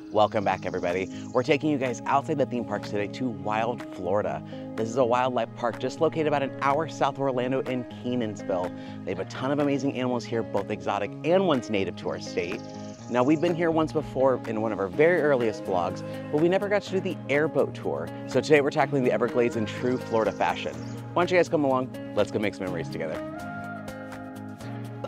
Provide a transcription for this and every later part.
Welcome back, everybody. We're taking you guys outside the theme parks today to Wild, Florida. This is a wildlife park just located about an hour south of Orlando in Kenansville. They have a ton of amazing animals here, both exotic and ones native to our state. Now, we've been here once before in one of our very earliest vlogs, but we never got to do the airboat tour. So today we're tackling the Everglades in true Florida fashion. Why don't you guys come along? Let's go make some memories together.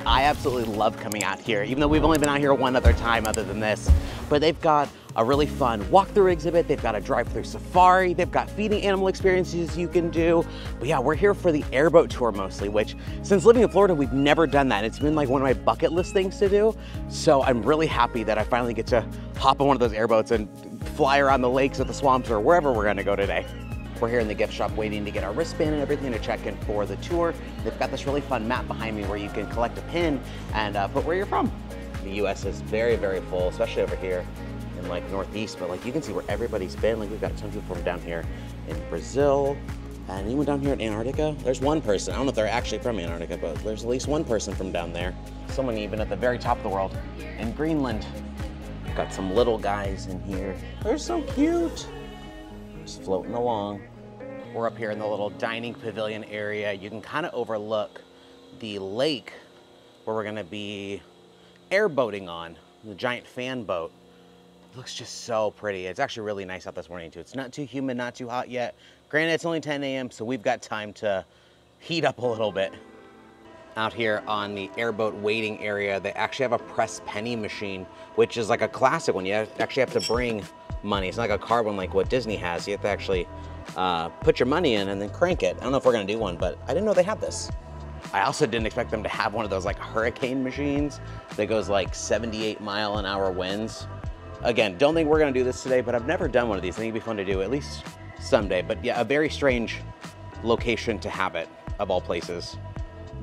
I absolutely love coming out here, even though we've only been out here one other time other than this. But they've got a really fun walkthrough exhibit, they've got a drive-thru safari, they've got feeding animal experiences you can do. But yeah, we're here for the airboat tour mostly, which since living in Florida, we've never done that. It's been like one of my bucket list things to do. So I'm really happy that I finally get to hop on one of those airboats and fly around the lakes or the swamps or wherever we're gonna go today. We're here in the gift shop waiting to get our wristband and everything to check in for the tour. They've got this really fun map behind me where you can collect a pin and put where you're from. The US is very, very full, especially over here in like Northeast, but like you can see where everybody's been. Like we've got a ton of people from down here in Brazil and even down here in Antarctica. There's one person, I don't know if they're actually from Antarctica, but there's at least one person from down there. Someone even at the very top of the world in Greenland. Got some little guys in here. They're so cute. Just floating along. We're up here in the little dining pavilion area. You can kind of overlook the lake where we're gonna be airboating on, the giant fan boat. It looks just so pretty. It's actually really nice out this morning too. It's not too humid, not too hot yet. Granted, it's only 10 a.m., so we've got time to heat up a little bit. Out here on the airboat waiting area, they actually have a press penny machine, which is like a classic one. You actually have to bring money. It's not like a card one like what Disney has. You have to actually put your money in and then crank it. I don't know if we're gonna do one, but I didn't know they had this. I also didn't expect them to have one of those like hurricane machines that goes like 78-mile-an-hour winds. Again, don't think we're gonna do this today, but I've never done one of these. I think it'd be fun to do at least someday. But yeah, a very strange location to have it, of all places.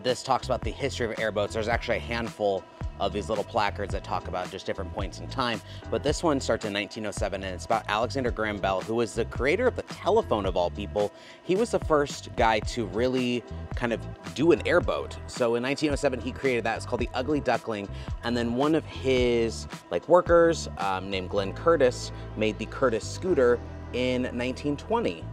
This talks about the history of airboats. There's actually a handful of these little placards that talk about just different points in time. But this one starts in 1907 and it's about Alexander Graham Bell, who was the creator of the telephone of all people. He was the first guy to really kind of do an airboat. So in 1907, he created that. It's called the Ugly Duckling. And then one of his like workers named Glenn Curtis made the Curtis scooter in 1920.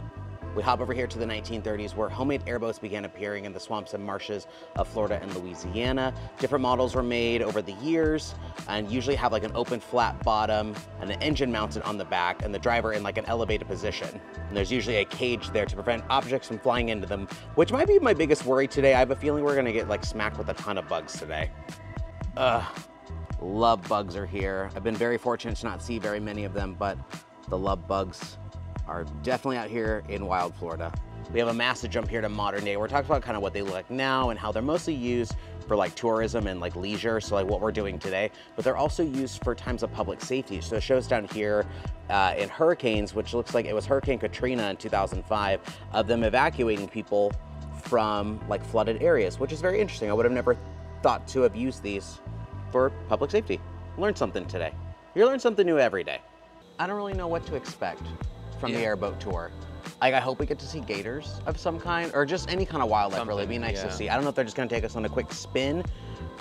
We hop over here to the 1930s where homemade airboats began appearing in the swamps and marshes of Florida and Louisiana. Different models were made over the years and usually have like an open flat bottom and an engine mounted on the back and the driver in like an elevated position. And there's usually a cage there to prevent objects from flying into them, which might be my biggest worry today. I have a feeling we're gonna get like smacked with a ton of bugs today. Love bugs are here. I've been very fortunate to not see very many of them, but the love bugs are definitely out here in Wild, Florida. We have a massive jump here to modern day. We're talking about kind of what they look like now and how they're mostly used for like tourism and like leisure, so like what we're doing today, but they're also used for times of public safety. So it shows down here in hurricanes, which looks like it was Hurricane Katrina in 2005, of them evacuating people from like flooded areas, which is very interesting. I would have never thought to have used these for public safety. Learned something today. You learn something new every day. I don't really know what to expect from the airboat tour. Like, I hope we get to see gators of some kind, or just any kind of wildlife. Really, it'd be nice to see. I don't know if they're just gonna take us on a quick spin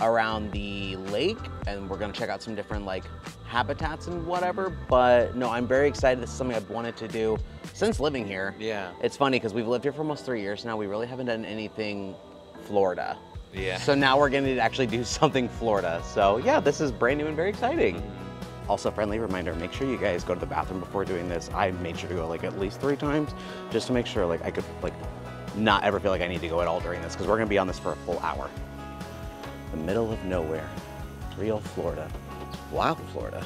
around the lake, and we're gonna check out some different like habitats and whatever, but no, I'm very excited. This is something I've wanted to do since living here. Yeah. It's funny, because we've lived here for almost 3 years now. We really haven't done anything Florida. Yeah. So now we're gonna actually do something Florida. So yeah, this is brand new and very exciting. Also, friendly reminder, make sure you guys go to the bathroom before doing this. I made sure to go like at least 3 times just to make sure like I could like not ever feel like I need to go at all during this, because we're gonna be on this for a full hour. The middle of nowhere, real Florida, Wild Florida.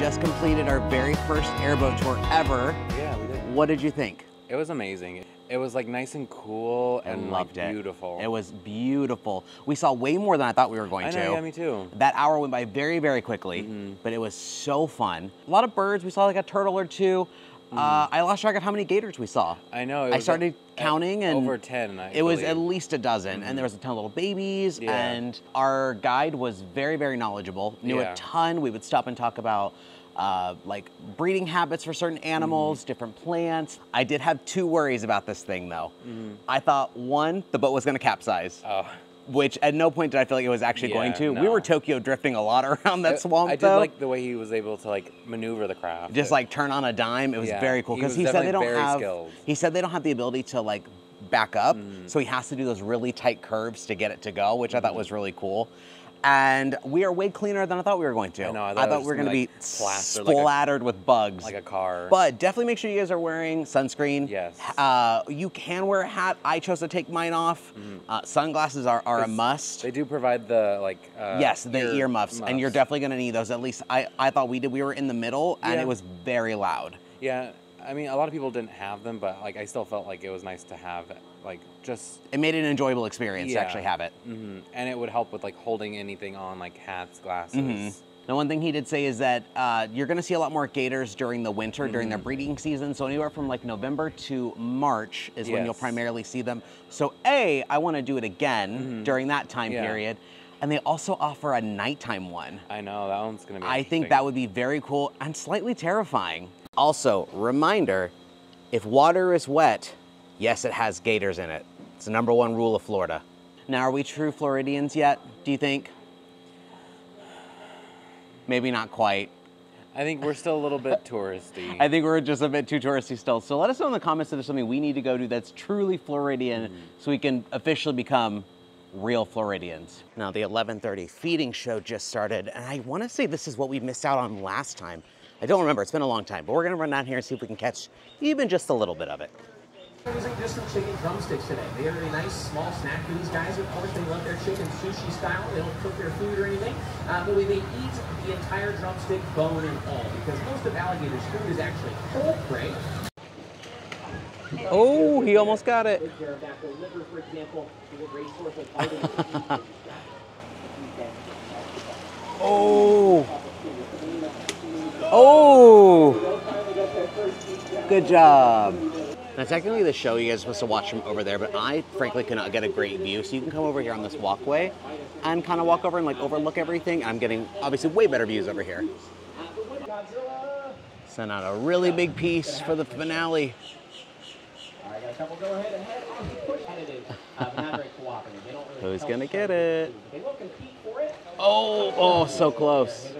just completed our very first airboat tour ever. Yeah, we did. What did you think? It was amazing. It was like nice and cool and Loved like it. beautiful. It was beautiful. We saw way more than I thought we were going to. I know, yeah, me too. That hour went by very, very quickly, but it was so fun. A lot of birds. We saw like a turtle or two. I lost track of how many gators we saw. I know. I started counting and over 10. It was at least a dozen, and there was a ton of little babies. Yeah. And our guide was very, very knowledgeable. Knew a ton. We would stop and talk about like breeding habits for certain animals, different plants. I did have 2 worries about this thing though. I thought, one, the boat was going to capsize. Oh. Which at no point did I feel like it was actually going to. No. We were Tokyo drifting a lot around that swamp. I did like the way he was able to like maneuver the craft. Just like turn on a dime. It was very cool because he said they don't have. Skilled. He said they don't have the ability to like back up, so he has to do those really tight curves to get it to go, which I thought was really cool. And we are way cleaner than I thought we were going to. I know. I thought we were going to be splattered with bugs. Like a car. But definitely make sure you guys are wearing sunscreen. Yes. You can wear a hat. I chose to take mine off. Sunglasses are a must. They do provide the like yes, the ear muffs, and you're definitely going to need those. At least I thought we did. We were in the middle, and it was very loud. Yeah. I mean, a lot of people didn't have them, but like I still felt like it was nice to have, like just. It made it an enjoyable experience to actually have it. And it would help with like holding anything on, like hats, glasses. Now, one thing he did say is that you're going to see a lot more gators during the winter, during their breeding season. So anywhere from like November to March is when you'll primarily see them. So I want to do it again during that time period. And they also offer a nighttime one. I know, that one's going to be I think that would be very cool and slightly terrifying. Also, reminder, if water is wet, yes, it has gators in it. It's the #1 rule of Florida. Now, are we true Floridians yet, do you think? Maybe not quite. I think we're still a little bit touristy. I think we're just a bit too touristy still. So let us know in the comments if there's something we need to go do that's truly Floridian so we can officially become real Floridians. Now, the 11:30 feeding show just started, and I want to say this is what we missed out on last time. I don't remember, it's been a long time, but we're gonna run down here and see if we can catch even just a little bit of it. We're using just some chicken drumsticks today. They are a nice small snack for these guys. Of course, they love their chicken sushi style. They don't cook their food or anything. But they eat the entire drumstick, bone and all, because most of alligator's food is actually whole prey. Oh, he almost got it. Take care of that. The liver, for example, is a great source of vitamins. Oh. Oh. Good job. Now, technically the show, you guys are supposed to watch from over there, but I frankly could not get a great view. So you can come over here on this walkway and kind of walk over and like overlook everything. I'm getting obviously way better views over here. Send out a really big piece for the finale. All right, got a couple go ahead. Not very cooperative. They don't really Who's gonna get it? They will compete for it. Oh, so close.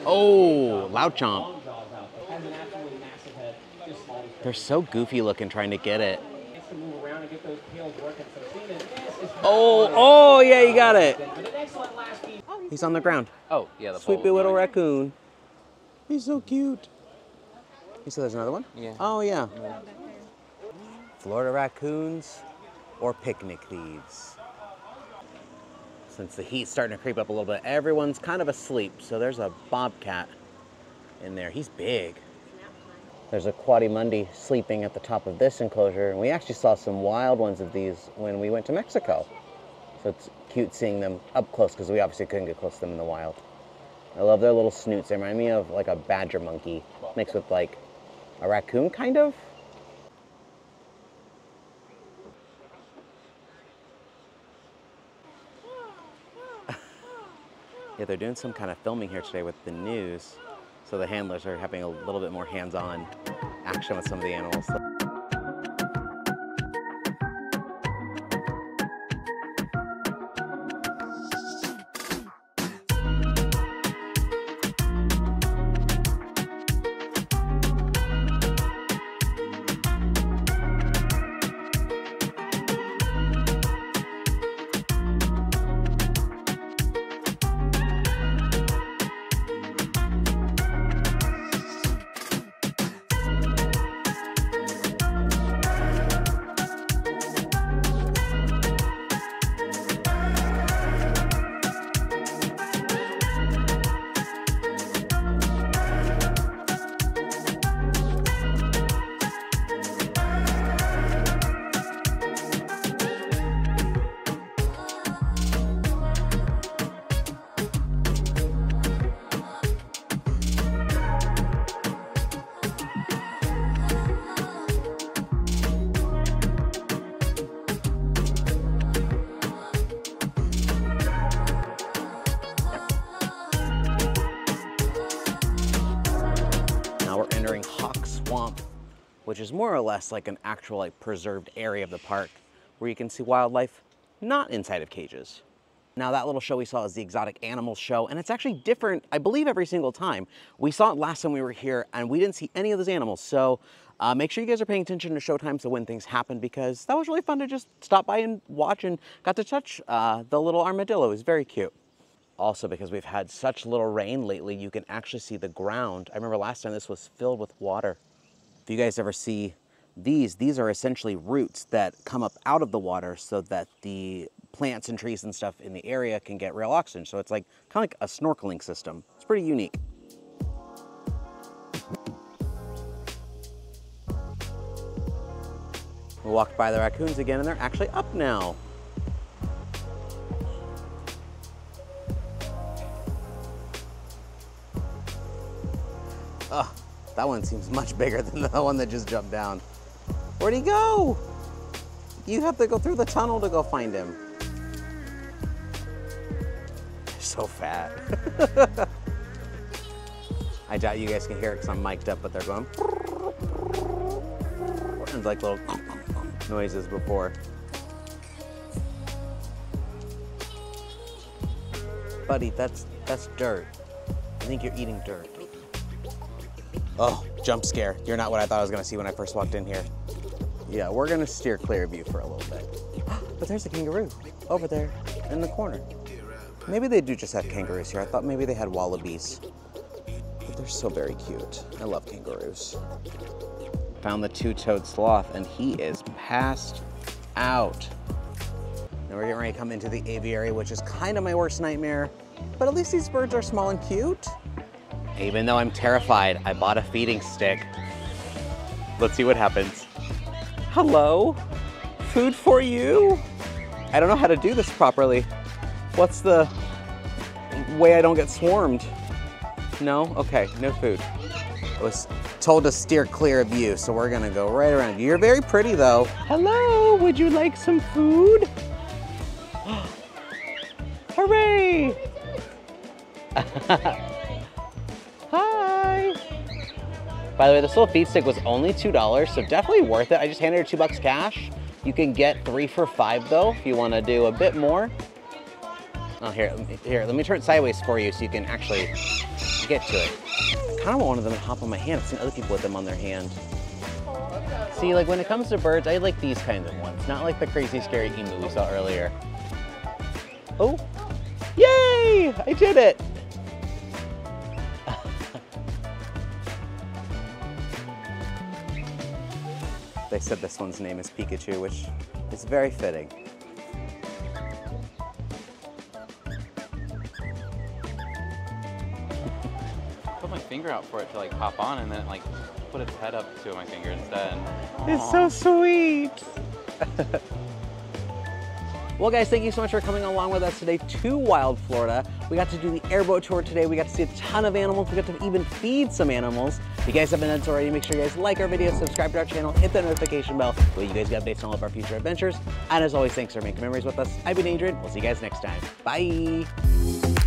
Oh, loud chomp. They're so goofy looking trying to get it. Oh, yeah, you got it. He's on the ground. Oh, yeah, the Sweet little raccoon. He's so cute. You said there's another one? Yeah. Oh, yeah. Florida raccoons or picnic thieves. Since the heat's starting to creep up a little bit, everyone's kind of asleep. So there's a bobcat in there. He's big. There's a quadrimundi sleeping at the top of this enclosure. And we actually saw some wild ones of these when we went to Mexico. So it's cute seeing them up close because we obviously couldn't get close to them in the wild. I love their little snoots. They remind me of like a badger monkey mixed with like a raccoon kind of. Yeah, they're doing some kind of filming here today with the news. So the handlers are having a little bit more hands-on action with some of the animals. which is more or less like an actual like preserved area of the park where you can see wildlife not inside of cages. Now that little show we saw is the exotic animals show, and it's actually different, I believe, every single time. We saw it last time we were here and we didn't see any of those animals. So make sure you guys are paying attention to show times of when things happen, because that was really fun to just stop by and watch, and got to touch the little armadillo. It was very cute. Also, because we've had such little rain lately, you can actually see the ground. I remember last time this was filled with water. If you guys ever see these are essentially roots that come up out of the water so that the plants and trees and stuff in the area can get real oxygen. So it's like kind of like a snorkeling system. It's pretty unique. We walked by the raccoons again, and they're actually up now. Oh, that one seems much bigger than the one that just jumped down. Where'd he go? You have to go through the tunnel to go find him. They're so fat. I doubt you guys can hear it because I'm mic'd up, but they're going and like little noises before. Buddy, that's dirt. I think you're eating dirt. Oh, jump scare. You're not what I thought I was gonna see when I first walked in here. Yeah, we're gonna steer clear of you for a little bit. But there's a kangaroo over there in the corner. Maybe they do just have kangaroos here. I thought maybe they had wallabies. But they're so very cute. I love kangaroos. Found the two-toed sloth, and he is passed out. Now we're getting ready to come into the aviary, which is kind of my worst nightmare. But at least these birds are small and cute. Even though I'm terrified, I bought a feeding stick. Let's see what happens. Hello? Food for you? I don't know how to do this properly. What's the way I don't get swarmed? No? Okay, no food. I was told to steer clear of you, so we're gonna go right around you. You're very pretty though. Hello, would you like some food? Hooray! Hi! By the way, this little feed stick was only $2, so definitely worth it. I just handed her $2 cash. You can get 3 for $5 though, if you wanna do a bit more. Oh, here, let me turn it sideways for you so you can actually get to it. I kind of want one of them to hop on my hand. I've seen other people with them on their hand. See, like when it comes to birds, I like these kinds of ones, not like the crazy scary emu we saw earlier. Oh, yay, I did it. They said this one's name is Pikachu, which is very fitting. Put my finger out for it to like hop on, and then like put its head up to my finger instead. It's so sweet. Well guys, thank you so much for coming along with us today to Wild Florida. We got to do the airboat tour today. We got to see a ton of animals. We got to even feed some animals. If you guys haven't done so already, make sure you guys like our videos, subscribe to our channel, hit that notification bell so you guys get updates on all of our future adventures. And as always, thanks for making memories with us. I've been Adrian. We'll see you guys next time. Bye.